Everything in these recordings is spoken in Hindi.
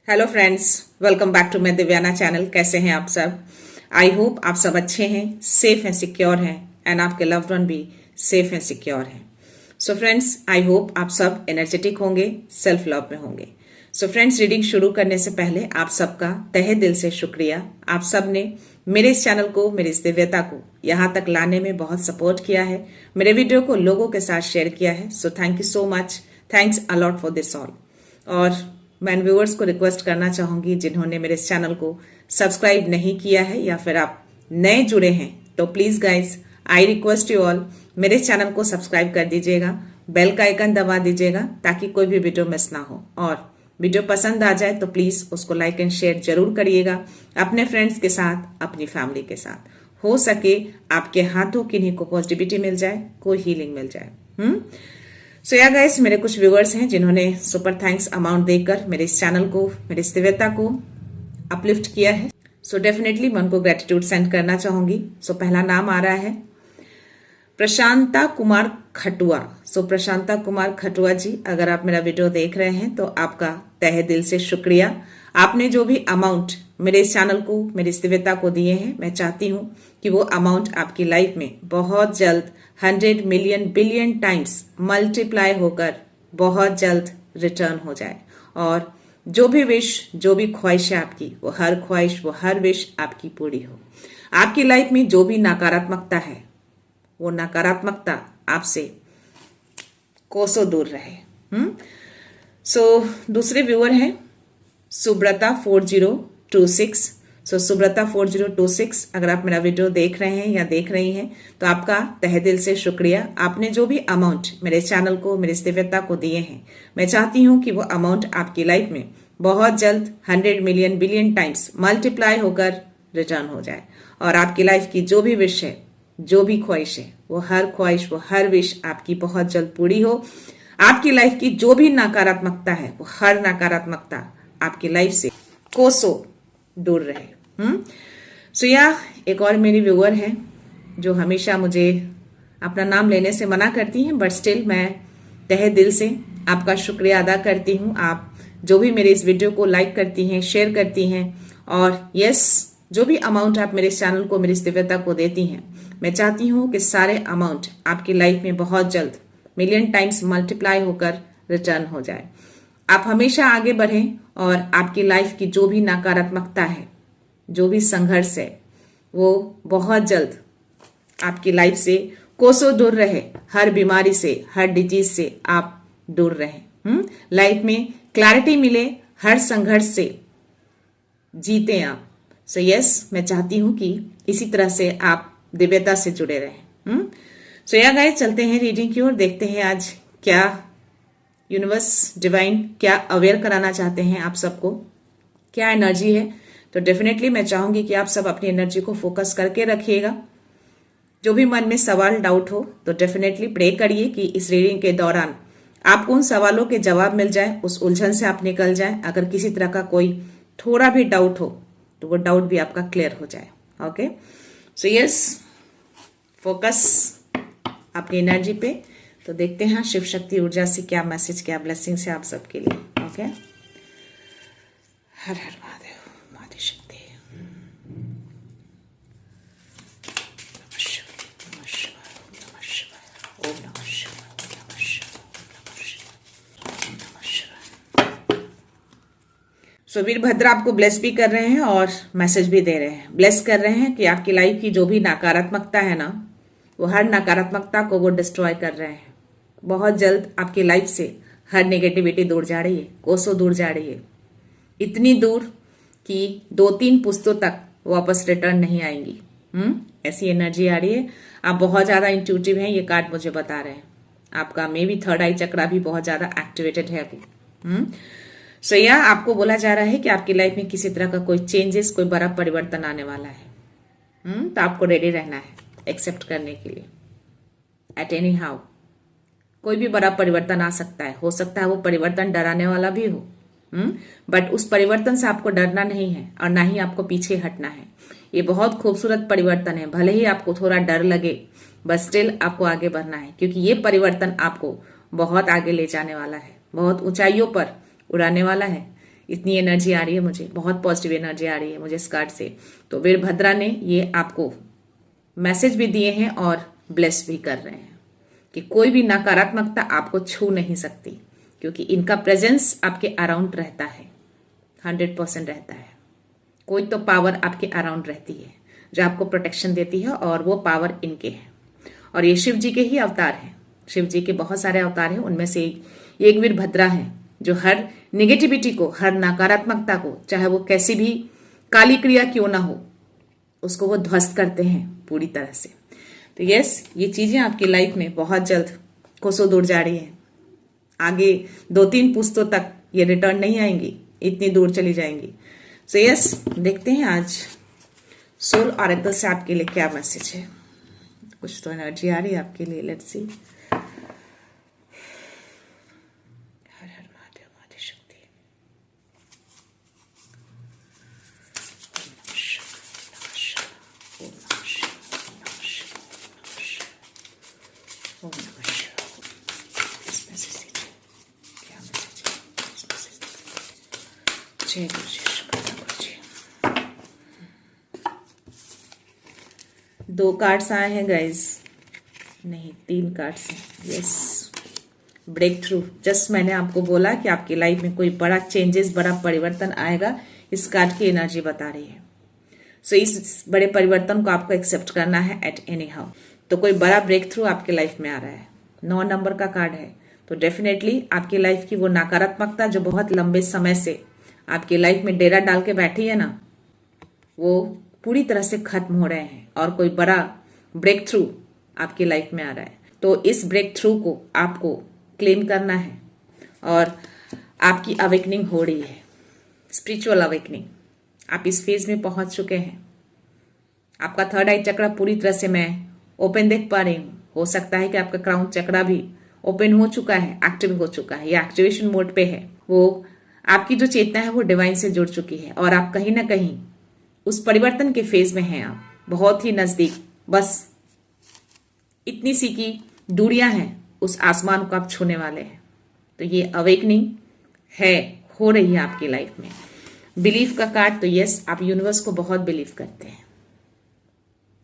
Hello friends, welcome back to my Divyana channel. कैसे हैं आप सब? आई होप आप सब अच्छे हैं, सेफ हैं, सिक्योर हैं एंड आपके लव्ड वन भी सेफ हैं, सिक्योर हैं। सो फ्रेंड्स, आई होप आप सब एनर्जेटिक होंगे, सेल्फ लव में होंगे। सो फ्रेंड्स, रीडिंग शुरू करने से पहले आप सबका तहे दिल से शुक्रिया। आप सब ने मेरे इस चैनल को, मेरी इस दिव्यता को यहाँ तक लाने में बहुत सपोर्ट किया है, मेरे वीडियो को लोगों के साथ शेयर किया है। So thank you so much, thanks a lot for this all. और मैं व्यूअर्स को रिक्वेस्ट करना चाहूंगी जिन्होंने मेरे इस चैनल को सब्सक्राइब नहीं किया है या फिर आप नए जुड़े हैं, तो please guys I request you all, मेरे इस चैनल को सब्सक्राइब कर दीजिएगा, बेल का आइकन दबा दीजिएगा ताकि कोई भी वीडियो मिस ना हो। और वीडियो पसंद आ जाए तो प्लीज उसको लाइक एंड शेयर जरूर करिएगा अपने फ्रेंड्स के साथ, अपनी फैमिली के साथ। हो सके आपके हाथों किन्हीं को पॉजिटिविटी मिल जाए, कोई हीलिंग मिल जाए। सो या गाइस, मेरे कुछ व्यूअर्स हैं जिन्होंने सुपर थैंक्स अमाउंट देकर मेरे इस चैनल को, मेरी इस दिव्यता को अपलिफ्ट किया है। सो डेफिनेटली मैं उनको ग्रेटिट्यूड सेंड करना चाहूंगी। सो पहला नाम आ रहा है प्रशांता कुमार खटुआ। सो प्रशांता कुमार खटुआ जी, अगर आप मेरा वीडियो देख रहे हैं तो आपका तहे दिल से शुक्रिया। आपने जो भी अमाउंट मेरे इस चैनल को, मेरी इस दिव्यता को दिए हैं, मैं चाहती हूं कि वो अमाउंट आपकी लाइफ में बहुत जल्द 100 मिलियन बिलियन टाइम्स मल्टीप्लाई होकर बहुत जल्द रिटर्न हो जाए। और जो भी विश, जो भी ख्वाहिश है आपकी, वो हर ख्वाहिश, वो हर विश आपकी पूरी हो। आपकी लाइफ में जो भी नकारात्मकता है, वो नकारात्मकता आपसे कोसों दूर रहे। सो दूसरे व्यूअर हैं सुब्रता 4026। सो सुब्रता 4026, अगर आप मेरा वीडियो देख रहे हैं या देख रही हैं तो आपका तहे दिल से शुक्रिया। आपने जो भी अमाउंट मेरे चैनल को, मेरी दिव्यता को दिए हैं, मैं चाहती हूं कि वो अमाउंट आपकी लाइफ में बहुत जल्द 100 मिलियन बिलियन टाइम्स मल्टीप्लाई होकर रिटर्न हो जाए। और आपकी लाइफ की जो भी विश है, जो भी ख्वाहिश है, वो हर ख्वाहिश, वो हर विश आपकी बहुत जल्द पूरी हो। आपकी लाइफ की जो भी नकारात्मकता है, वो हर नकारात्मकता आपकी लाइफ से कोसों दूर रहे। सो या एक और मेरी व्यूअर है जो हमेशा मुझे अपना नाम लेने से मना करती हैं, बट स्टिल मैं तहे दिल से आपका शुक्रिया अदा करती हूँ। आप जो भी मेरे इस वीडियो को लाइक करती हैं, शेयर करती हैं, और यस, जो भी अमाउंट आप मेरे चैनल को, मेरी दिव्यता को देती हैं, मैं चाहती हूँ कि सारे अमाउंट आपकी लाइफ में बहुत जल्द मिलियन टाइम्स मल्टीप्लाई होकर रिटर्न हो जाए। आप हमेशा आगे बढ़ें और आपकी लाइफ की जो भी नकारात्मकता है, जो भी संघर्ष है, वो बहुत जल्द आपकी लाइफ से कोसों दूर रहे। हर बीमारी से, हर डिजीज से आप दूर रहें। लाइफ में क्लैरिटी मिले, हर संघर्ष से जीते आप। सो यस, मैं चाहती हूं कि इसी तरह से आप दिव्यता से जुड़े रहें। सो या गाइस, चलते हैं रीडिंग की ओर, देखते हैं आज क्या यूनिवर्स, डिवाइन क्या अवेयर कराना चाहते हैं आप सबको, क्या एनर्जी है। तो डेफिनेटली मैं चाहूंगी कि आप सब अपनी एनर्जी को फोकस करके रखिएगा। जो भी मन में सवाल, डाउट हो तो डेफिनेटली प्रे करिए कि इस रीडिंग के दौरान आपको उन सवालों के जवाब मिल जाए, उस उलझन से आप निकल जाए। अगर किसी तरह का कोई थोड़ा भी डाउट हो तो वो डाउट भी आपका क्लियर हो जाए। ओके, सो यस, फोकस अपनी एनर्जी पे। तो देखते हैं शिव शक्ति ऊर्जा से क्या मैसेज, क्या ब्लेसिंग है आप सबके लिए। ओके, हर हर महादेव, माता शक्ति। नमः शिवाय, नमः शिवाय, नमः शिवाय, ओम नमः शिवाय, नमः शिवाय, नमः शिवाय। सो वीरभद्र आपको ब्लेस भी कर रहे हैं और मैसेज भी दे रहे हैं। ब्लेस कर रहे हैं कि आपकी लाइफ की जो भी नकारात्मकता है ना, वो हर नकारात्मकता को वो डिस्ट्रॉय कर रहे हैं। बहुत जल्द आपकी लाइफ से हर नेगेटिविटी दूर जा रही है, कोसों दूर जा रही है, इतनी दूर कि 2-3 पुश्तों तक वापस रिटर्न नहीं आएंगी। ऐसी एनर्जी आ रही है। आप बहुत ज्यादा इंट्यूटिव हैं, ये कार्ड मुझे बता रहे हैं। आपका मे बी थर्ड आई चक्रा भी बहुत ज्यादा एक्टिवेटेड है अभी। सो या आपको बोला जा रहा है कि आपकी लाइफ में किसी तरह का कोई चेंजेस, कोई बड़ा परिवर्तन आने वाला है। तो आपको रेडी रहना है एक्सेप्ट करने के लिए। एट एनी हाउ कोई भी बड़ा परिवर्तन आ सकता है। हो सकता है वो परिवर्तन डराने वाला भी हो, बट उस परिवर्तन से आपको डरना नहीं है और ना ही आपको पीछे हटना है। ये बहुत खूबसूरत परिवर्तन है। भले ही आपको थोड़ा डर लगे, बस स्टिल आपको आगे बढ़ना है, क्योंकि ये परिवर्तन आपको बहुत आगे ले जाने वाला है, बहुत ऊंचाइयों पर उड़ाने वाला है। इतनी एनर्जी आ रही है मुझे, बहुत पॉजिटिव एनर्जी आ रही है मुझे इस कार्ड से। तो वीरभद्रा ने ये आपको मैसेज भी दिए हैं और ब्लेस भी कर रहे हैं कि कोई भी नकारात्मकता आपको छू नहीं सकती, क्योंकि इनका प्रेजेंस आपके अराउंड रहता है, 100% रहता है। कोई तो पावर आपके अराउंड रहती है जो आपको प्रोटेक्शन देती है, और वो पावर इनके है। और ये शिव जी के ही अवतार हैं। शिव जी के बहुत सारे अवतार हैं, उनमें से एक वीरभद्रा है जो हर निगेटिविटी को, हर नकारात्मकता को, चाहे वो कैसी भी काली क्रिया क्यों ना हो, उसको वो ध्वस्त करते हैं पूरी तरह से। तो यस, ये चीजें आपकी लाइफ में बहुत जल्द कोसों दूर जा रही है। आगे 2-3 पुश्तों तक ये रिटर्न नहीं आएंगी, इतनी दूर चली जाएंगी। सो यस, देखते हैं आज सोल ऑरेकल से आपके लिए क्या मैसेज है। कुछ तो एनर्जी आ रही है आपके लिए, लेट्स सी। हर हर महादेव, माता शक्ति। ओम नमः शिवाय। इस मैसेज दीजिए, क्या मैसेज है? इस मैसेज दीजिए। जय गुरु जी, शुक्रिया गुरु जी। 2 कार्ड्स आए हैं गाइज, नहीं 3 कार्ड्स हैं। Yes, break through. जस्ट मैंने आपको बोला कि आपकी लाइफ में कोई बड़ा चेंजेस, बड़ा परिवर्तन आएगा, इस कार्ड की एनर्जी बता रही है। सो इस बड़े परिवर्तन को आपको एक्सेप्ट करना है एट एनी हाउ। तो कोई बड़ा ब्रेक थ्रू आपके लाइफ में आ रहा है। 9 नंबर का कार्ड है, तो डेफिनेटली आपकी लाइफ की वो नकारात्मकता जो बहुत लंबे समय से आपकी लाइफ में डेरा डाल के बैठी है ना, वो पूरी तरह से खत्म हो रहे हैं, और कोई बड़ा ब्रेक थ्रू आपकी लाइफ में आ रहा है। तो इस ब्रेक थ्रू को आपको क्लेम करना है, और आपकी अवेकनिंग हो रही है, स्पिरिचुअल अवेकनिंग। आप इस फेज में पहुंच चुके हैं। आपका 3rd आई चक्रा पूरी तरह से मैं ओपन देख पा रही हूँ। हो सकता है कि आपका क्राउन चक्रा भी ओपन हो चुका है, एक्टिव हो चुका है, या एक्टिवेशन मोड पे है। वो आपकी जो चेतना है वो डिवाइन से जुड़ चुकी है, और आप कहीं ना कहीं उस परिवर्तन के फेज में हैं। आप बहुत ही नजदीक, बस इतनी सी की दूरियां हैं, उस आसमान को आप छूने वाले हैं। तो ये अवेकनिंग है, हो रही है आपकी लाइफ में। बिलीफ का कार्ड, तो यस, आप यूनिवर्स को बहुत बिलीव करते हैं।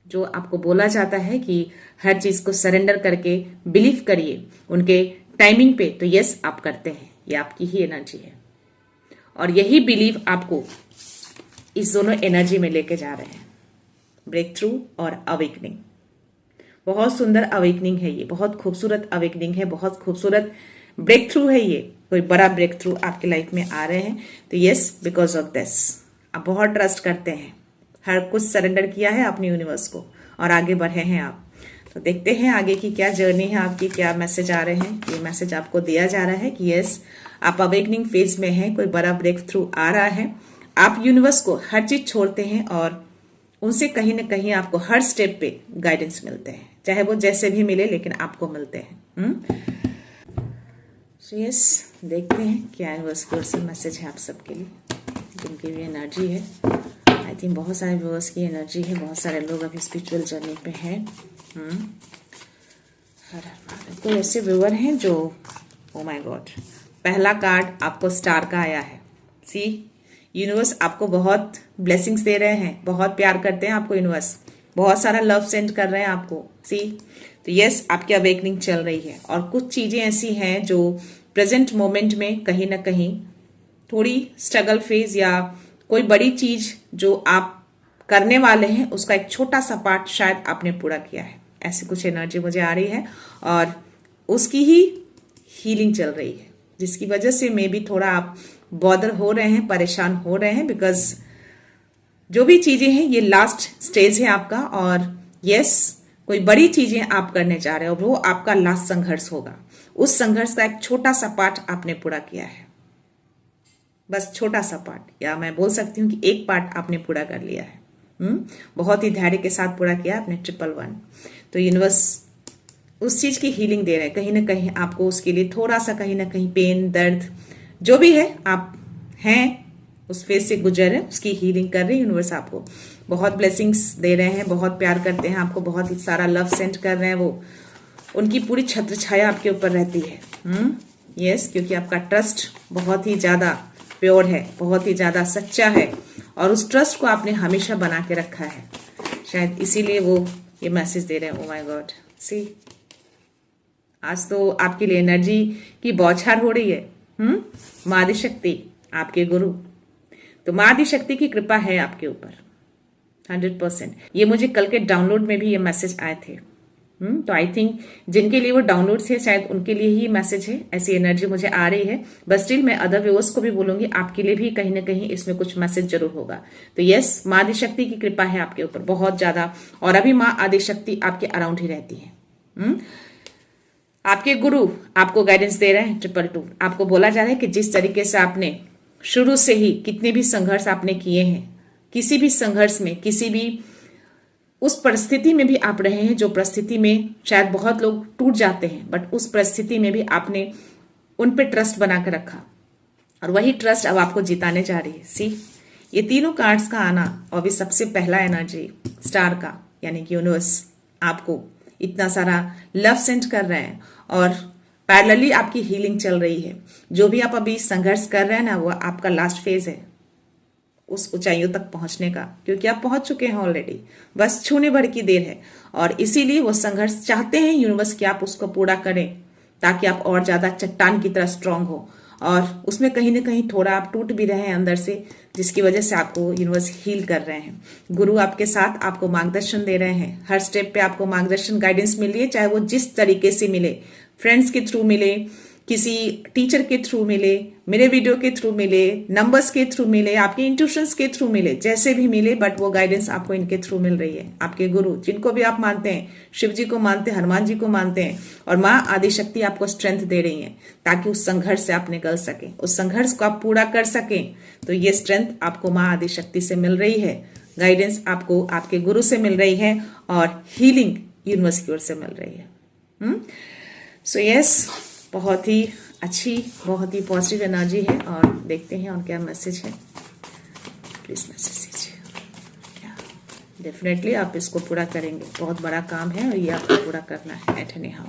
जो आपको बोला जाता है कि हर चीज को सरेंडर करके बिलीव करिए उनके टाइमिंग पे, तो यस आप करते हैं। ये आपकी ही एनर्जी है, और यही बिलीव आपको इस दोनों एनर्जी में लेके जा रहे हैं, ब्रेक थ्रू और अवेकनिंग। बहुत सुंदर अवेकनिंग है ये, बहुत खूबसूरत अवेकनिंग है, बहुत खूबसूरत ब्रेक थ्रू है ये। कोई बड़ा ब्रेक थ्रू आपकी लाइफ में आ रहे हैं। तो यस, बिकॉज ऑफ दिस आप बहुत ट्रस्ट करते हैं, हर कुछ सरेंडर किया है अपने यूनिवर्स को, और आगे बढ़े हैं आप। तो देखते हैं आगे की क्या जर्नी है आपकी, क्या मैसेज आ रहे हैं। ये मैसेज आपको दिया जा रहा है कि यस, आप अवेकनिंग फेज में हैं, कोई बड़ा ब्रेक थ्रू आ रहा है। आप यूनिवर्स को हर चीज छोड़ते हैं, और उनसे कहीं ना कहीं आपको हर स्टेप पे गाइडेंस मिलते हैं, चाहे वो जैसे भी मिले, लेकिन आपको मिलते हैं। सो यस, देखते हैं क्या यूनिवर्स की ओर से मैसेज है आप सबके लिए, जिनकी भी एनर्जी है। आई थिंक बहुत सारे व्यूअर्स की एनर्जी है, बहुत सारे लोग अभी स्पिरिचुअल जर्नी पे हैं। कोई ऐसे व्यूअर हैं जो, ओ माय गॉड, पहला कार्ड आपको स्टार का आया है। सी, यूनिवर्स आपको बहुत ब्लेसिंग्स दे रहे हैं, बहुत प्यार करते हैं आपको यूनिवर्स, बहुत सारा लव सेंड कर रहे हैं आपको। सी, तो यस, आपकी अवेकनिंग चल रही है, और कुछ चीजें ऐसी हैं जो प्रेजेंट मोमेंट में कहीं ना कहीं थोड़ी स्ट्रगल फेज, या कोई बड़ी चीज जो आप करने वाले हैं उसका एक छोटा सा पार्ट शायद आपने पूरा किया है, ऐसी कुछ एनर्जी मुझे आ रही है। और उसकी ही हीलिंग चल रही है, जिसकी वजह से मे बी थोड़ा आप बॉदर हो रहे हैं, परेशान हो रहे हैं, बिकॉज जो भी चीजें हैं ये लास्ट स्टेज है आपका। और यस, कोई बड़ी चीजें आप करने जा रहे हो, वो आपका लास्ट संघर्ष होगा। उस संघर्ष का एक छोटा सा पार्ट आपने पूरा किया है, बस छोटा सा पार्ट, या मैं बोल सकती हूँ कि एक पार्ट आपने पूरा कर लिया है। बहुत ही धैर्य के साथ पूरा किया आपने 111। तो यूनिवर्स उस चीज की हीलिंग दे रहे हैं, कहीं ना कहीं आपको उसके लिए थोड़ा सा कहीं ना कहीं पेन, दर्द जो भी है आप हैं उस फेज से गुजर रहे हैं, उसकी हीलिंग कर रही है यूनिवर्स। आपको बहुत ब्लेसिंग्स दे रहे हैं, बहुत प्यार करते हैं आपको, बहुत सारा लव सेंड कर रहे हैं। वो उनकी पूरी छत्र छाया आपके ऊपर रहती है। यस, क्योंकि आपका ट्रस्ट बहुत ही ज्यादा प्योर है, बहुत ही ज्यादा सच्चा है और उस ट्रस्ट को आपने हमेशा बना के रखा है। शायद इसीलिए वो ये मैसेज दे रहे हैं। ओ माय गॉड, सी आज तो आपके लिए एनर्जी की बौछार हो रही है। माँ आदिशक्ति आपके गुरु, तो माँ आदिशक्ति की कृपा है आपके ऊपर 100%। ये मुझे कल के डाउनलोड में भी ये मैसेज आए थे। तो आई थिंक जिनके लिए वो डाउनलोड थे शायद उनके लिए ही मैसेज है, ऐसी एनर्जी मुझे आ रही है। बट स्टिल मैं अदर व्यूअर्स को भी बोलूंगी, आपके लिए भी कहीं ना कहीं इसमें कुछ मैसेज जरूर होगा। तो यस, माँ आदिशक्ति की कृपा है आपके ऊपर बहुत ज्यादा, और अभी माँ आदिशक्ति आपके अराउंड ही रहती है। आपके गुरु आपको गाइडेंस दे रहे हैं 222। आपको बोला जा रहा है कि जिस तरीके से आपने शुरू से ही कितने भी संघर्ष आपने किए हैं, किसी भी संघर्ष में, किसी भी उस परिस्थिति में भी आप रहे हैं जो परिस्थिति में शायद बहुत लोग टूट जाते हैं, बट उस परिस्थिति में भी आपने उन पे ट्रस्ट बना कर रखा और वही ट्रस्ट अब आपको जिताने जा रही है। सी, ये तीनों कार्ड्स का आना और भी सबसे पहला एनर्जी स्टार का, यानी कि यूनिवर्स आपको इतना सारा लव सेंड कर रहे हैं और पैरेलली आपकी हीलिंग चल रही है। जो भी आप अभी संघर्ष कर रहे हैं ना, वो आपका लास्ट फेज है उस ऊंचाइयों तक पहुंचने का, क्योंकि आप पहुंच चुके हैं ऑलरेडी, बस छूने भर की देर है। और इसीलिए वो संघर्ष चाहते हैं यूनिवर्स कि आप उसको पूरा करें, ताकि आप और ज्यादा चट्टान की तरह स्ट्रांग हो। और उसमें कहीं ना कहीं थोड़ा आप टूट भी रहे हैं अंदर से, जिसकी वजह से आपको यूनिवर्स हील कर रहे हैं। गुरु आपके साथ आपको मार्गदर्शन दे रहे हैं, हर स्टेप पे आपको मार्गदर्शन गाइडेंस मिल रही है, चाहे वो जिस तरीके से मिले, फ्रेंड्स के थ्रू मिले, किसी टीचर के थ्रू मिले, मेरे वीडियो के थ्रू मिले, नंबर्स के थ्रू मिले, आपके इंट्यूशंस के थ्रू मिले, जैसे भी मिले, बट वो गाइडेंस आपको इनके थ्रू मिल रही है। आपके गुरु जिनको भी आप मानते हैं, शिव जी को मानते हैं, हनुमान जी को मानते हैं, और माँ आदिशक्ति आपको स्ट्रेंथ दे रही है ताकि उस संघर्ष से आप निकल सके, उस संघर्ष को आप पूरा कर सकें। तो ये स्ट्रेंथ आपको माँ आदिशक्ति से मिल रही है, गाइडेंस आपको आपके गुरु से मिल रही है, और हीलिंग यूनिवर्स की ओर से मिल रही है। सो यस, बहुत ही अच्छी, बहुत ही पॉजिटिव एनर्जी है। और देखते हैं और क्या मैसेज है, प्लीज मैसेज दीजिए। डेफिनेटली आप इसको पूरा करेंगे, बहुत बड़ा काम है और ये आपको पूरा करना है। एट एनी हाउ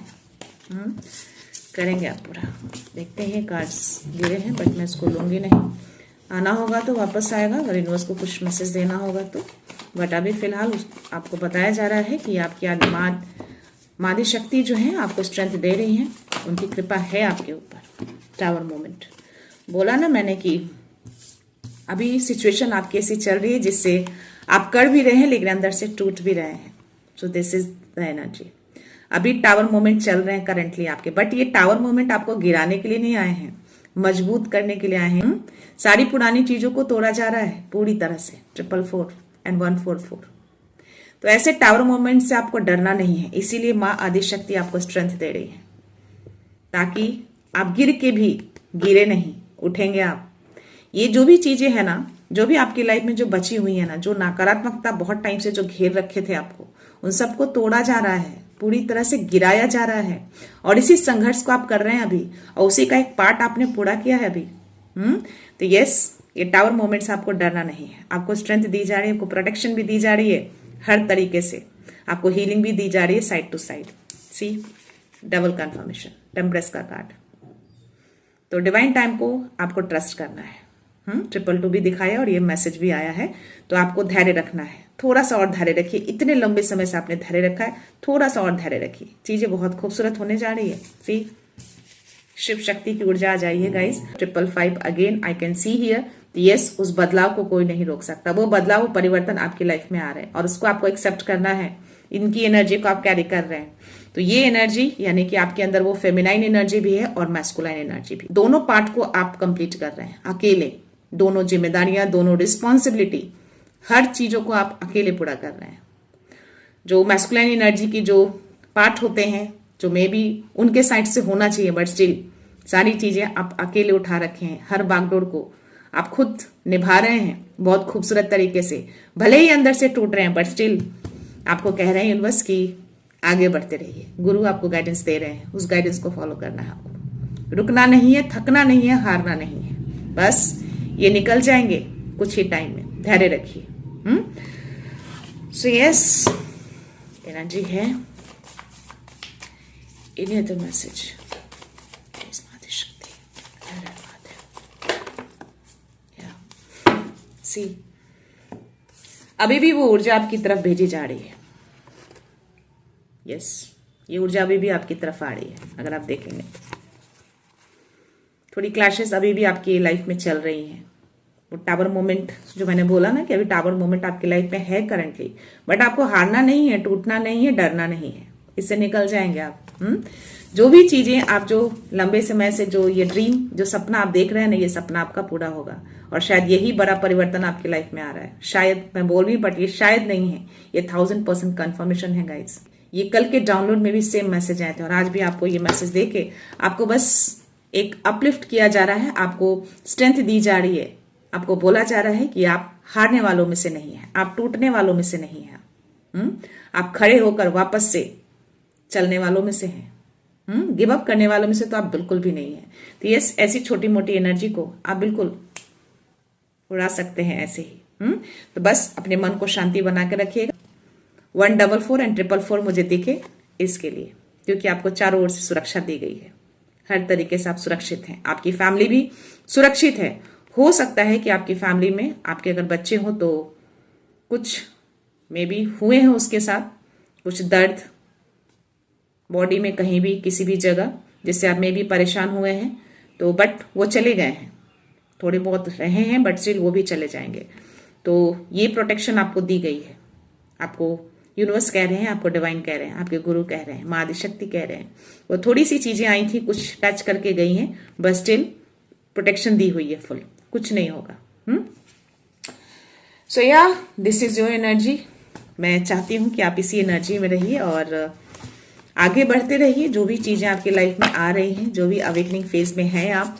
करेंगे आप पूरा। देखते हैं, कार्ड्स गिरे हैं बट मैं इसको लूंगी नहीं, आना होगा तो वापस आएगा, अगर यूनिवर्स को कुछ मैसेज देना होगा तो। बट अभी फिलहाल आपको बताया जा रहा है कि आपकी माँ आदिशक्ति जो है आपको स्ट्रेंथ दे रही हैं, उनकी कृपा है आपके ऊपर। टावर मोमेंट बोला ना मैंने कि अभी सिचुएशन आपकी ऐसी चल रही है जिससे आप कर भी रहे हैं लेकिन अंदर से टूट भी रहे हैं। So this is the energy. अभी टावर मोमेंट चल रहे हैं करंटली आपके, बट ये टावर मोमेंट आपको गिराने के लिए नहीं आए हैं, मजबूत करने के लिए आए हैं। सारी पुरानी चीजों को तोड़ा जा रहा है पूरी तरह से। 444 एंड 144। तो ऐसे टावर मोमेंट से आपको डरना नहीं है, इसीलिए माँ आदिशक्ति आपको स्ट्रेंथ दे रही है ताकि आप गिर के भी गिरे नहीं, उठेंगे आप। ये जो भी चीजें है ना, जो भी आपकी लाइफ में जो बची हुई है ना, जो नकारात्मकता बहुत टाइम से जो घेर रखे थे आपको, उन सबको तोड़ा जा रहा है, पूरी तरह से गिराया जा रहा है। और इसी संघर्ष को आप कर रहे हैं अभी, और उसी का एक पार्ट आपने पूरा किया है अभी। तो यस, ये टावर मोमेंट्स आपको डरना नहीं है, आपको स्ट्रेंथ दी जा रही है, आपको प्रोटेक्शन भी दी जा रही है, हर तरीके से आपको हीलिंग भी दी जा रही है side to side. See, double confirmation, temperance का कार्ड। तो डिवाइन टाइम को आपको ट्रस्ट करना है। 222 भी दिखाया और ये मैसेज भी आया है, तो आपको धैर्य रखना है, थोड़ा सा और धैर्य रखिए। इतने लंबे समय से आपने धैर्य रखा है, थोड़ा सा और धैर्य रखिए, चीजें बहुत खूबसूरत होने जा रही है। सी, शिव शक्ति की ऊर्जा आ जाइए guys. 555 again I can see here. Yes, उस बदलाव को कोई नहीं रोक सकता, वो बदलाव, वो परिवर्तन आपकी लाइफ में आ रहे हैं और उसको आपको एक्सेप्ट करना है। इनकी एनर्जी को आप कैरी कर रहे हैं, तो ये एनर्जी यानी कि आपके अंदर वो फेमिनाइन एनर्जी भी है और मैस्कुलाइन एनर्जी भी, दोनों पार्ट को आप कंप्लीट कर रहे हैं अकेले। दोनों जिम्मेदारियां, दोनों रिस्पॉन्सिबिलिटी, हर चीजों को आप अकेले पूरा कर रहे हैं। जो मैस्कुलाइन एनर्जी की जो पार्ट होते हैं, जो मे बी उनके साइड से होना चाहिए, बट स्टिल सारी चीजें आप अकेले उठा रखे हैं। हर बागडोर को आप खुद निभा रहे हैं बहुत खूबसूरत तरीके से। भले ही अंदर से टूट रहे हैं, बट स्टिल आपको कह रहे हैं यूनिवर्स की आगे बढ़ते रहिए। गुरु आपको गाइडेंस दे रहे हैं, उस गाइडेंस को फॉलो करना है आपको। रुकना नहीं है, थकना नहीं है, हारना नहीं है, बस ये निकल जाएंगे कुछ ही टाइम में। धैर्य रखिए। सो यस, एनर्जी है। इन्हें तो मैसेज सी, अभी भी वो ऊर्जा आपकी तरफ भेजी जा रही है। यस, ये ऊर्जा अभी भी आपकी तरफ आ रही है। अगर आप देखेंगे थोड़ी क्लैशेस अभी भी आपकी लाइफ में चल रही हैं। वो टावर मोमेंट जो मैंने बोला ना कि अभी टावर मोमेंट आपकी लाइफ में है करंटली, बट आपको हारना नहीं है, टूटना नहीं है, डरना नहीं है, इससे निकल जाएंगे आप। जो भी चीजें आप जो लंबे समय से जो ये ड्रीम, जो सपना आप देख रहे हैं ना, ये सपना आपका पूरा होगा। और शायद यही बड़ा परिवर्तन आपकी लाइफ में आ रहा है। शायद मैं बोल रही हूँ, बट ये शायद नहीं है, ये 1000% कंफर्मेशन है गाइस। ये कल के डाउनलोड में भी सेम मैसेज आए थे और आज भी आपको ये मैसेज देके आपको बस एक अपलिफ्ट किया जा रहा है, आपको स्ट्रेंथ दी जा रही है, आपको बोला जा रहा है कि आप हारने वालों में से नहीं है, आप टूटने वालों में से नहीं है, आप खड़े होकर वापस से चलने वालों में से हैं, गिव अप करने वालों में से तो आप बिल्कुल भी नहीं है। तो ये ऐसी छोटी मोटी एनर्जी को आप बिल्कुल उड़ा सकते हैं ऐसे ही। तो बस अपने मन को शांति बना के रखिएगा। 144 एंड 444 मुझे दिखे इसके लिए, क्योंकि आपको चारों ओर से सुरक्षा दी गई है। हर तरीके से आप सुरक्षित हैं, आपकी फैमिली भी सुरक्षित है। हो सकता है कि आपकी फैमिली में आपके अगर बच्चे हो तो कुछ मे बी हुए हैं उसके साथ कुछ दर्द बॉडी में कहीं भी किसी भी जगह, जिससे आप में भी परेशान हुए हैं, तो बट वो चले गए हैं, थोड़े बहुत रहे हैं बट स्टिल वो भी चले जाएंगे। तो ये प्रोटेक्शन आपको दी गई है। आपको यूनिवर्स कह रहे हैं, आपको डिवाइन कह रहे हैं, आपके गुरु कह रहे हैं, माँ आदिशक्ति कह रहे हैं। वो थोड़ी सी चीजें आई थी, कुछ टच करके गई हैं, बट स्टिल प्रोटेक्शन दी हुई है फुल, कुछ नहीं होगा। सो yeah this is your energy. मैं चाहती हूं कि आप इसी एनर्जी में रहिए और आगे बढ़ते रहिए। जो भी चीजें आपकी लाइफ में आ रही हैं, जो भी अवेकनिंग फेज में हैं आप,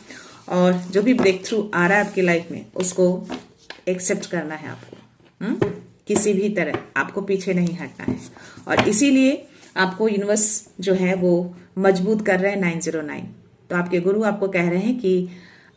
और जो भी ब्रेक थ्रू आ रहा है आपकी लाइफ में, उसको एक्सेप्ट करना है आपको। किसी भी तरह आपको पीछे नहीं हटना है। और इसीलिए आपको यूनिवर्स जो है वो मजबूत कर रहे हैं 909। तो आपके गुरु आपको कह रहे हैं कि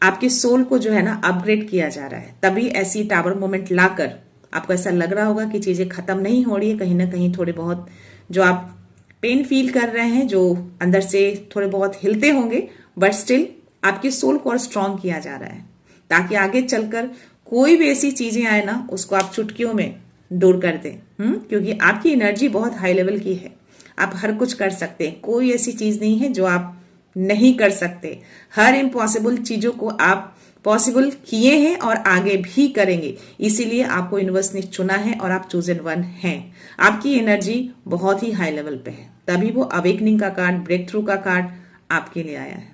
आपके सोल को जो है ना अपग्रेड किया जा रहा है। तभी ऐसी टावर मोमेंट लाकर आपको ऐसा लग रहा होगा कि चीजें खत्म नहीं हो रही है, कहीं ना कहीं थोड़े बहुत जो आप पेन फील कर रहे हैं, जो अंदर से थोड़े बहुत हिलते होंगे, बट स्टिल आपके सोल को और स्ट्रांग किया जा रहा है, ताकि आगे चलकर कोई भी ऐसी चीजें आए ना, उसको आप चुटकियों में दूर कर दें। क्योंकि आपकी एनर्जी बहुत हाई लेवल की है, आप हर कुछ कर सकते हैं। कोई ऐसी चीज नहीं है जो आप नहीं कर सकते। हर इम्पॉसिबल चीजों को आप पॉसिबल किए हैं और आगे भी करेंगे। इसीलिए आपको यूनिवर्स ने चुना है और आप चूजन वन हैं। आपकी एनर्जी बहुत ही हाई लेवल पे है, तभी वो अवेकनिंग का कार्ड, ब्रेक थ्रू का कार्ड आपके लिए आया है।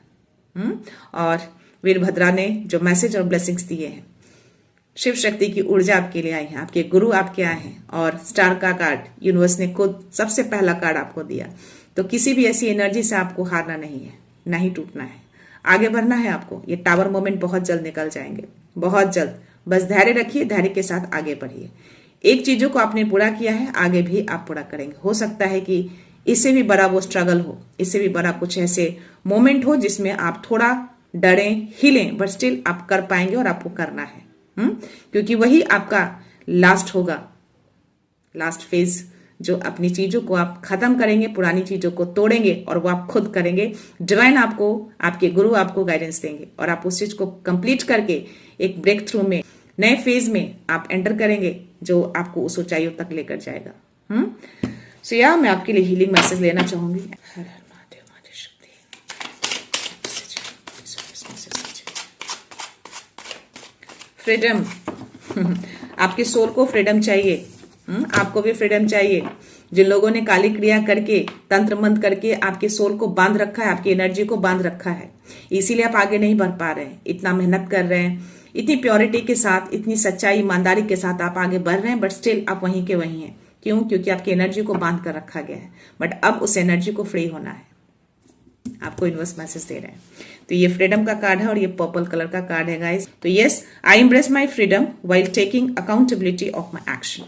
और वीरभद्रा ने जो मैसेज और ब्लेसिंग्स दिए हैं, शिव शक्ति की ऊर्जा आपके लिए आई है, आपके गुरु आपके आए हैं, और स्टार का कार्ड यूनिवर्स ने खुद सबसे पहला कार्ड आपको दिया। तो किसी भी ऐसी एनर्जी से आपको हारना नहीं है, नहीं टूटना है, आगे बढ़ना है आपको। ये टावर मोमेंट बहुत जल्द निकल जाएंगे, बहुत जल्द। बस धैर्य रखिए, धैर्य के साथ आगे बढ़िए। एक चीजों को आपने पूरा किया है, आगे भी आप पूरा करेंगे। हो सकता है कि इससे भी बड़ा वो स्ट्रगल हो, इससे भी बड़ा कुछ ऐसे मोमेंट हो जिसमें आप थोड़ा डरें, हिलें, बट स्टिल आप कर पाएंगे और आपको करना है। क्योंकि वही आपका लास्ट होगा, लास्ट फेज, जो अपनी चीजों को आप खत्म करेंगे, पुरानी चीजों को तोड़ेंगे और वो आप खुद करेंगे। डिवाइन आपको, आपके गुरु आपको गाइडेंस देंगे और आप उस चीज को कंप्लीट करके एक ब्रेक थ्रू में, नए फेज में आप एंटर करेंगे, जो आपको उस ऊंचाइयों तक लेकर जाएगा। सो या मैं आपके लिए हीलिंग मैसेज लेना चाहूंगी। फ्रीडम, आपके सोल को फ्रीडम चाहिए, आपको भी फ्रीडम चाहिए। जिन लोगों ने काली क्रिया करके, तंत्र मंत्र करके आपके सोल को बांध रखा है, आपकी एनर्जी को बांध रखा है, इसीलिए आप आगे नहीं बढ़ पा रहे हैं। इतना मेहनत कर रहे हैं, इतनी प्योरिटी के साथ, इतनी सच्चाई ईमानदारी के साथ आप आगे बढ़ रहे हैं, बट स्टिल आप वहीं के वहीं हैं। क्यों? क्योंकि आपकी एनर्जी को बांध कर रखा गया है। बट अब उस एनर्जी को फ्री होना है, आपको यूनिवर्स मैसेज दे रहे हैं। तो ये फ्रीडम का कार्ड है और ये पर्पल कलर का कार्ड है गाइस। तो yes, I embrace my freedom while taking accountability of my action.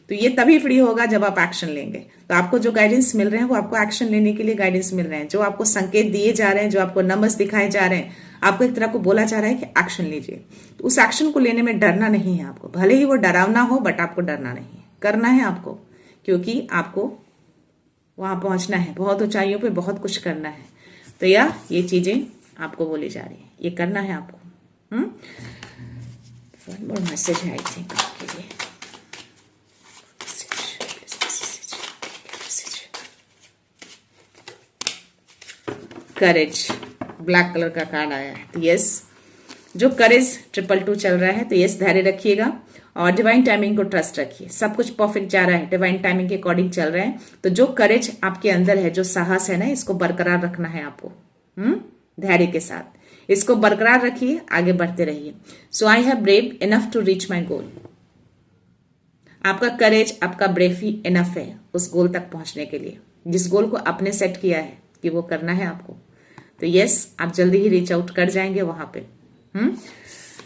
तो ये तभी फ्री होगा जब आप एक्शन लेंगे। तो आपको जो गाइडेंस मिल रहे हैं वो आपको एक्शन लेने के लिए गाइडेंस मिल रहे हैं। जो आपको संकेत दिए जा रहे हैं, जो आपको नंबर्स दिखाए जा रहे हैं, आपको एक तरह को बोला जा रहा है कि एक्शन लीजिए। तो उस एक्शन को लेने में डरना नहीं है आपको, भले ही वो डरावना हो, बट आपको डरना नहीं है, करना है आपको, क्योंकि आपको वहां पहुंचना है, बहुत ऊंचाइयों पे बहुत कुछ करना है। तो ये चीजें आपको बोली जा रही है, ये करना है आपको। वन मोर मैसेज है आई थिंक आपके लिए। करेज, ब्लैक कलर का कार्ड आया है। तो यस, जो करेज 222 चल रहा है, तो यस धैर्य रखिएगा और डिवाइन टाइमिंग को ट्रस्ट रखिए। सब कुछ परफेक्ट जा रहा है, डिवाइन टाइमिंग के अकॉर्डिंग चल रहा है। तो जो करेज आपके अंदर है, जो साहस है ना, इसको बरकरार रखना है आपको, धैर्य के साथ इसको बरकरार रखिए, आगे बढ़ते रहिए। So I have brave enough to reach my goal. आपका करेज, आपका ब्रेवी इनफ है उस गोल तक पहुंचने के लिए, जिस गोल को आपने सेट किया है कि वो करना है आपको। तो यस, आप जल्दी ही रीच आउट कर जाएंगे वहां पे।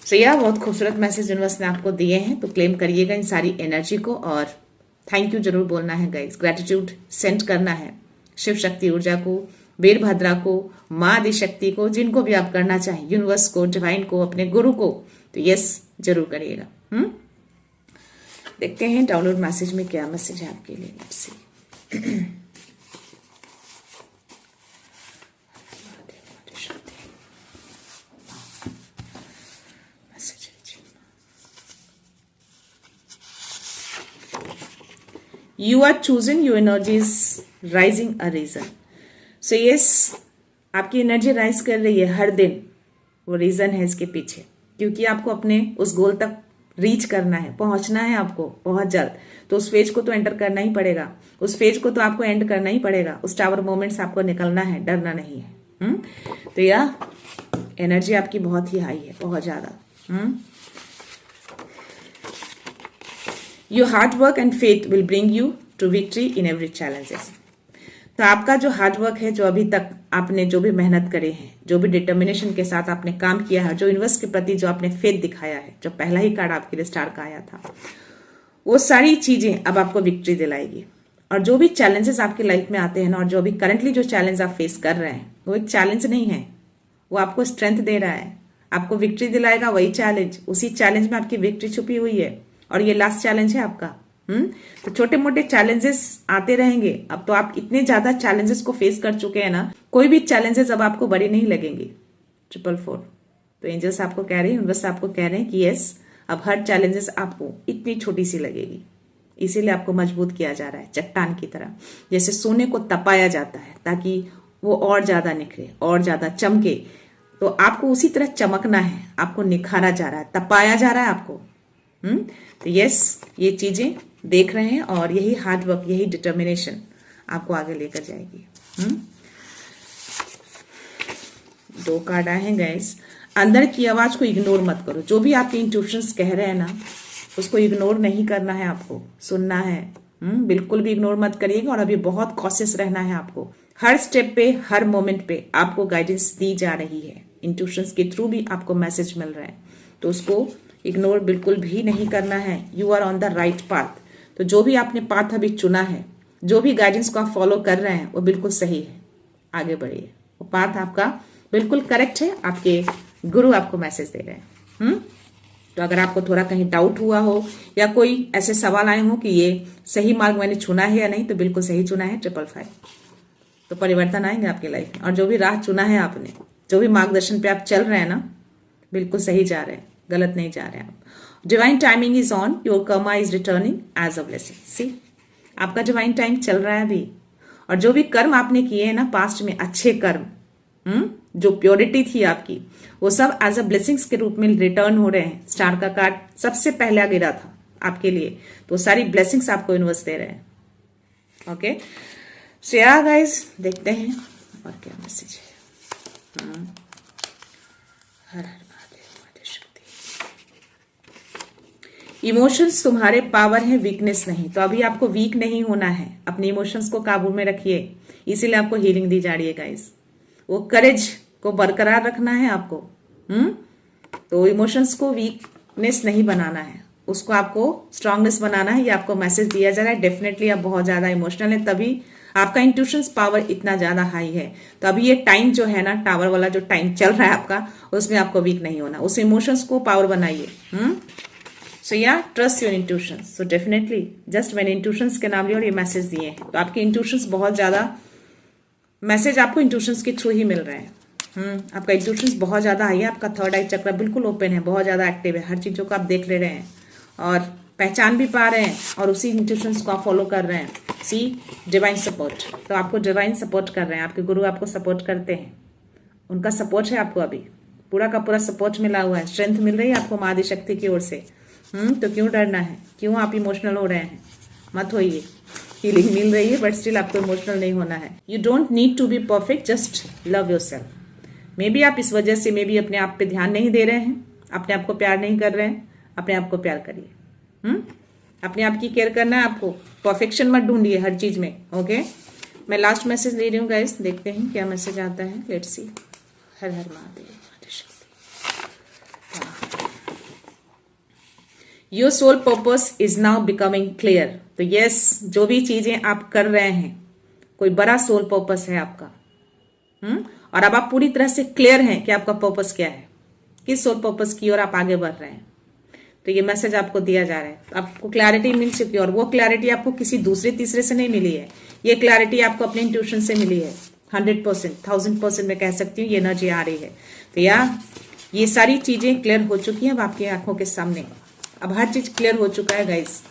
सो यह बहुत खूबसूरत मैसेज यूनिवर्स ने आपको दिए हैं, तो क्लेम करिएगा इन सारी एनर्जी को और थैंक यू जरूर बोलना है गाइस। ग्रेटिट्यूड सेंड करना है शिव शक्ति ऊर्जा को, वीरभद्रा को, माँ आदि शक्ति को, जिनको भी आप करना चाहें, यूनिवर्स को, डिवाइन को, अपने गुरु को। तो यस जरूर करिएगा। देखते हैं डाउनलोड मैसेज में क्या मैसेज है आपके लिए। Let's see. You are choosing your energies rising a reason. So yes, आपकी एनर्जी राइज कर रही है हर दिन। वो रीजन है इसके पीछे, क्योंकि आपको अपने उस गोल तक रीच करना है, पहुंचना है आपको बहुत जल्द। तो उस फेज को तो एंटर करना ही पड़ेगा, उस फेज को तो आपको एंड करना ही पड़ेगा। उस टावर मोमेंट्स आपको निकलना है, डरना नहीं है। तो यह एनर्जी आपकी बहुत ही हाई है, बहुत ज्यादा। Your hard work and faith will bring you to victory in every challenges. तो आपका जो हार्ड वर्क है, जो अभी तक आपने जो भी मेहनत करे हैं, जो भी डिटर्मिनेशन के साथ आपने काम किया है, जो यूनिवर्स के प्रति जो आपने फेथ दिखाया है, जो पहला ही कार्ड आपके लिए स्टार का आया था, वो सारी चीजें अब आपको विक्ट्री दिलाएगी। और जो भी चैलेंजेस आपकी लाइफ में आते हैं ना, और जो अभी करंटली जो चैलेंज आप फेस कर रहे हैं, वो एक चैलेंज नहीं है, वो आपको स्ट्रेंथ दे रहा है, आपको विक्ट्री दिलाएगा वही चैलेंज। उसी चैलेंज में आपकी विक्ट्री छुपी हुई है और ये लास्ट चैलेंज है आपका। तो छोटे मोटे चैलेंजेस आते रहेंगे। अब तो आप इतने ज्यादा चैलेंजेस को फेस कर चुके हैं ना, कोई भी चैलेंजेस अब आपको बड़ी नहीं लगेंगी। 444 तो एंजल्स आपको कह रहे हैं, यूनिवर्स आपको कह रहे हैं कि यस, अब हर चैलेंजेस आपको इतनी छोटी सी लगेगी। इसीलिए आपको मजबूत किया जा रहा है, चट्टान की तरह। जैसे सोने को तपाया जाता है ताकि वो और ज्यादा निखरे, और ज्यादा चमके, तो आपको उसी तरह चमकना है। आपको निखारा जा रहा है, तपाया जा रहा है आपको। तो यस, ये चीजें देख रहे हैं और यही हार्ड वर्क, यही डिटर्मिनेशन आपको आगे लेकर जाएगी। 2 कार्ड आए हैं गाइस। अंदर की आवाज को इग्नोर मत करो। जो भी आपके इंट्यूशंस कह रहे हैं ना, उसको इग्नोर नहीं करना है, आपको सुनना है। बिल्कुल भी इग्नोर मत करिएगा। और अभी बहुत कॉशियस रहना है आपको। हर स्टेप पे, हर मोमेंट पे आपको गाइडेंस दी जा रही है, इंट्यूशंस के थ्रू भी आपको मैसेज मिल रहा है, तो उसको इग्नोर बिल्कुल भी नहीं करना है। You are on the right path. तो जो भी आपने पाथ अभी चुना है, जो भी गाइडेंस को आप फॉलो कर रहे हैं, वो बिल्कुल सही है। आगे बढ़िए, वो पाथ आपका बिल्कुल करेक्ट है। आपके गुरु आपको मैसेज दे रहे हैं। तो अगर आपको थोड़ा कहीं डाउट हुआ हो या कोई ऐसे सवाल आए हो कि ये सही मार्ग मैंने चुना है या नहीं, तो बिल्कुल सही चुना है 555। तो परिवर्तन आएंगे आपकी लाइफ में। और जो भी राह चुना है आपने, जो भी मार्गदर्शन पे आप चल रहे हैं ना, बिल्कुल सही जा रहे हैं, गलत नहीं जा रहे हैं आप। Divine timing is on, your karma is returning as a blessing. See, आपका डिवाइन टाइम चल रहा है अभी। और जो भी कर्म आपने किए हैं ना पास्ट में, अच्छे कर्म, जो प्योरिटी थी आपकी, वो सब एज अ ब्लेसिंग्स के रूप में रिटर्न हो रहे हैं। स्टार का कार्ड सबसे पहला गिरा था आपके लिए, तो सारी ब्लेसिंग्स आपको यूनिवर्स दे रहे हैं। ओके, सो या गाइस, देखते हैं और क्या मैसेज है। हर हर इमोशंस तुम्हारे पावर है, वीकनेस नहीं। तो अभी आपको वीक नहीं होना है, अपने इमोशंस को काबू में रखिए। इसीलिए आपको हीलिंग दी जा रही है गाइस। वो करेज को बरकरार रखना है आपको। तो इमोशंस को वीकनेस नहीं बनाना है, उसको आपको स्ट्रांगनेस बनाना है। ये आपको मैसेज दिया जा रहा है। डेफिनेटली आप बहुत ज्यादा इमोशनल है, तभी आपका इंट्यूशंस पावर इतना ज्यादा हाई है। तो अभी ये टाइम जो है ना, टावर वाला जो टाइम चल रहा है आपका, उसमें आपको वीक नहीं होना। उस इमोशंस को पावर बनाइए। सो या trust your intuitions. So definitely just मैंने इंट्यूशंस के नाम लिया और ये मैसेज दिए हैं। तो आपके इंट्यूशंस बहुत ज्यादा मैसेज आपको इंट्यूशंस के थ्रू ही मिल रहे हैं। आपका इंट्यूशन बहुत ज्यादा हाई है, आपका थर्ड आई चक्र बिल्कुल ओपन है, बहुत ज्यादा एक्टिव है, हर चीजों को आप देख ले रहे हैं और पहचान भी पा रहे हैं और उसी इंट्यूशंस को आप फॉलो कर रहे हैं। सी डिवाइन सपोर्ट, तो आपको डिवाइन सपोर्ट कर रहे हैं, आपके गुरु आपको सपोर्ट करते हैं, उनका सपोर्ट है आपको, अभी पूरा का पूरा सपोर्ट मिला हुआ है, स्ट्रेंथ मिल रही है आपको माँ आदि शक्ति की ओर से। तो क्यों डरना है, क्यों आप इमोशनल हो रहे हैं, मत होइए, फीलिंग मिल रही है बट स्टिल आपको इमोशनल नहीं होना है। You don't need to be perfect, just love yourself. Maybe आप इस वजह से मे बी अपने आप पे ध्यान नहीं दे रहे हैं, अपने आप को प्यार नहीं कर रहे हैं, अपने आप को प्यार करिए। अपने आप की केयर करना है आपको, परफेक्शन मत ढूंढिए हर चीज में। ओके, मैं लास्ट मैसेज ले रही हूँ गाइस, देखते हैं क्या मैसेज आता है। Let's see. हर हर Mahadev. Your soul purpose is now becoming clear. तो यस, जो भी चीजें आप कर रहे हैं, कोई बड़ा सोल पर्पस है आपका। और अब आप पूरी तरह से क्लियर हैं कि आपका पर्पस क्या है, किस सोल पर्पस की ओर आप आगे बढ़ रहे हैं। तो ये मैसेज आपको दिया जा रहा है, आपको क्लैरिटी मिल चुकी है और वो क्लैरिटी आपको किसी दूसरे तीसरे से नहीं मिली है, ये क्लैरिटी आपको अपने इंट्यूशन से मिली है। 100%, 1000% मैं कह सकती हूँ ये एनर्जी आ रही है। तो ये सारी चीजें क्लियर हो चुकी हैं अब आपकी आंखों के सामने, अब हर चीज क्लियर हो चुका है गाइस।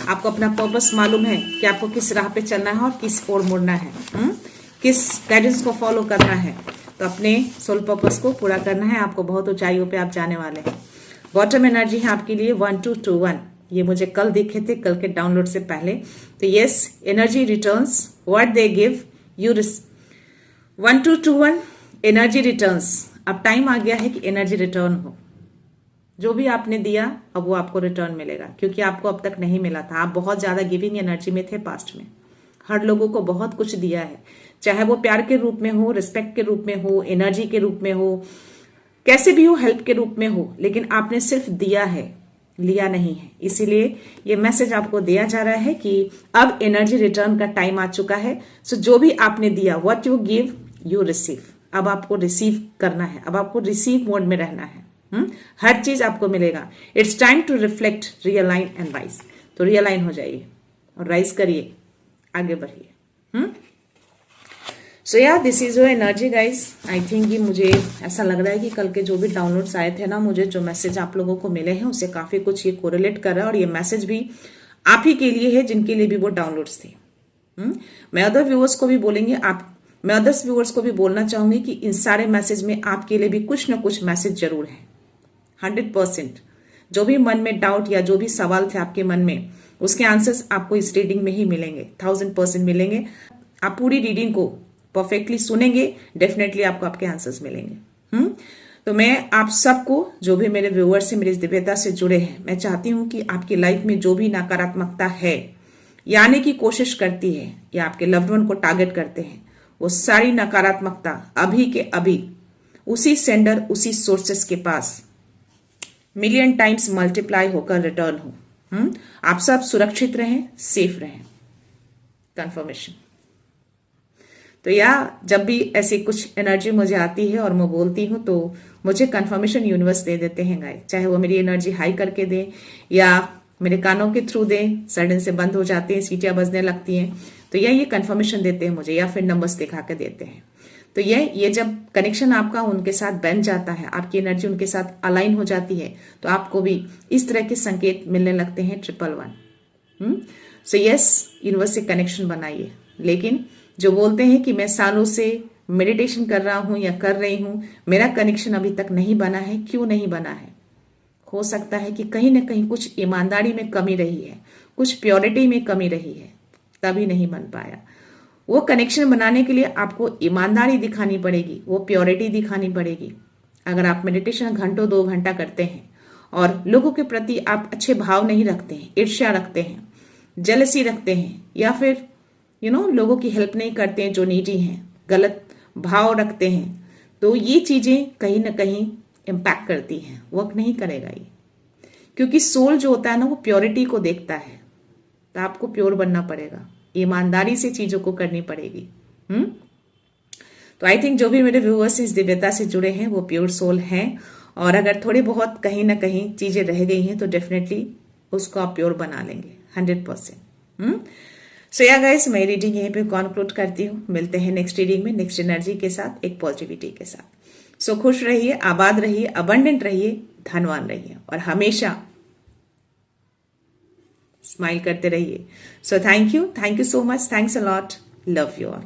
आपको अपना पर्पस मालूम है कि आपको किस राह पे चलना है और किस ओर मुड़ना है, किस गाइडेंस को फॉलो करना है। तो अपने सोल पर्पस को पूरा करना है आपको, बहुत ऊंचाइयों पे आप जाने वाले हैं। बॉटम एनर्जी है आपके लिए 1221, ये मुझे कल दिखे थे, कल के डाउनलोड से पहले। तो yes, energy returns what they give you. 1221 energy returns, अब टाइम आ गया है कि एनर्जी रिटर्न हो। जो भी आपने दिया अब वो आपको रिटर्न मिलेगा, क्योंकि आपको अब तक नहीं मिला था। आप बहुत ज्यादा गिविंग एनर्जी में थे पास्ट में, हर लोगों को बहुत कुछ दिया है, चाहे वो प्यार के रूप में हो, रिस्पेक्ट के रूप में हो, एनर्जी के रूप में हो, कैसे भी हो, हेल्प के रूप में हो, लेकिन आपने सिर्फ दिया है, लिया नहीं है। इसीलिए ये मैसेज आपको दिया जा रहा है कि अब एनर्जी रिटर्न का टाइम आ चुका है। सो जो भी आपने दिया, what you give you receive, अब आपको रिसीव करना है, अब आपको रिसीव मोड में रहना है। हर चीज आपको मिलेगा। It's time to reflect, realign and rise. तो रियलाइन हो जाइए और राइज करिए, आगे बढ़िए। So yeah this is your energy guys. I think ये मुझे ऐसा लग रहा है कि कल के जो भी डाउनलोड्स आए थे ना, मुझे जो मैसेज आप लोगों को मिले हैं उससे काफी कुछ ये कोरिलेट कर रहा है, और ये मैसेज भी आप ही के लिए है जिनके लिए भी वो डाउनलोड्स थे। मैं अदर व्यूअर्स को भी बोलेंगे, मैं अदर्स व्यूअर्स को भी बोलना चाहूंगी कि इन सारे मैसेज में आपके लिए भी कुछ ना कुछ मैसेज जरूर है। 100% जो भी मन में डाउट या जो भी सवाल थे आपके मन में, उसके आंसर्स आपको इस रीडिंग में ही मिलेंगे, 1000% मिलेंगे। आप पूरी रीडिंग को परफेक्टली सुनेंगे, डेफिनेटली आपको आपके आंसर्स मिलेंगे। तो मैं आप सबको, जो भी मेरे व्यूअर्स से, मेरी इस दिव्यता से जुड़े हैं, मैं चाहती हूं कि आपकी लाइफ में जो भी नकारात्मकता है या आने की कोशिश करती है या आपके लव्ड वन को टारगेट करते हैं, वो सारी नकारात्मकता अभी के अभी उसी सेंडर, उसी सोर्सेस के पास मिलियन टाइम्स मल्टीप्लाई होकर रिटर्न हो। आप सब सुरक्षित रहें, सेफ रहें। कंफर्मेशन। तो जब भी ऐसी कुछ एनर्जी मुझे आती है और मैं बोलती हूँ तो मुझे कंफर्मेशन यूनिवर्स दे देते हैं गाइस, चाहे वो मेरी एनर्जी हाई करके दे या मेरे कानों के थ्रू दे, सडन से बंद हो जाते हैं, सीटियां बजने लगती हैं, तो ये कंफर्मेशन देते हैं मुझे, या फिर नंबर्स दिखा के देते हैं। तो ये जब कनेक्शन आपका उनके साथ बन जाता है, आपकी एनर्जी उनके साथ अलाइन हो जाती है, तो आपको भी इस तरह के संकेत मिलने लगते हैं 111। सो यस, यूनिवर्स से कनेक्शन बनाइए। लेकिन जो बोलते हैं कि मैं सालों से मेडिटेशन कर रहा हूं या कर रही हूं, मेरा कनेक्शन अभी तक नहीं बना है, क्यों नहीं बना है? हो सकता है कि कहीं ना कहीं कुछ ईमानदारी में कमी रही है, कुछ प्योरिटी में कमी रही है, तभी नहीं बन पाया। वो कनेक्शन बनाने के लिए आपको ईमानदारी दिखानी पड़ेगी, वो प्योरिटी दिखानी पड़ेगी। अगर आप मेडिटेशन घंटों 2 घंटा करते हैं और लोगों के प्रति आप अच्छे भाव नहीं रखते हैं, ईर्ष्या रखते हैं, जेलसी रखते हैं, या फिर लोगों की हेल्प नहीं करते हैं जो नीडी हैं, गलत भाव रखते हैं, तो ये चीजें कहीं ना कहीं इम्पैक्ट करती हैं, वर्क नहीं करेगा ये। क्योंकि सोल जो होता है ना, वो प्योरिटी को देखता है। तो आपको प्योर बनना पड़ेगा, ईमानदारी से चीजों को करनी पड़ेगी। तो आई थिंक जो भी मेरे व्यूअर्स इस दिव्यता से जुड़े हैं वो प्योर सोल हैं, और अगर थोड़ी बहुत कहीं ना कहीं चीजें रह गई हैं तो डेफिनेटली उसको आप प्योर बना लेंगे 100%। सो या गाइस, मैं रीडिंग यहीं पे कंक्लूड करती हूँ। मिलते हैं नेक्स्ट रीडिंग में नेक्स्ट एनर्जी के साथ, एक पॉजिटिविटी के साथ। सो खुश रहिए, आबाद रहिए, अबंडेंट रहिए, धनवान रहिए और हमेशा स्माइल करते रहिए। So thank you so much, thanks a lot, love you all.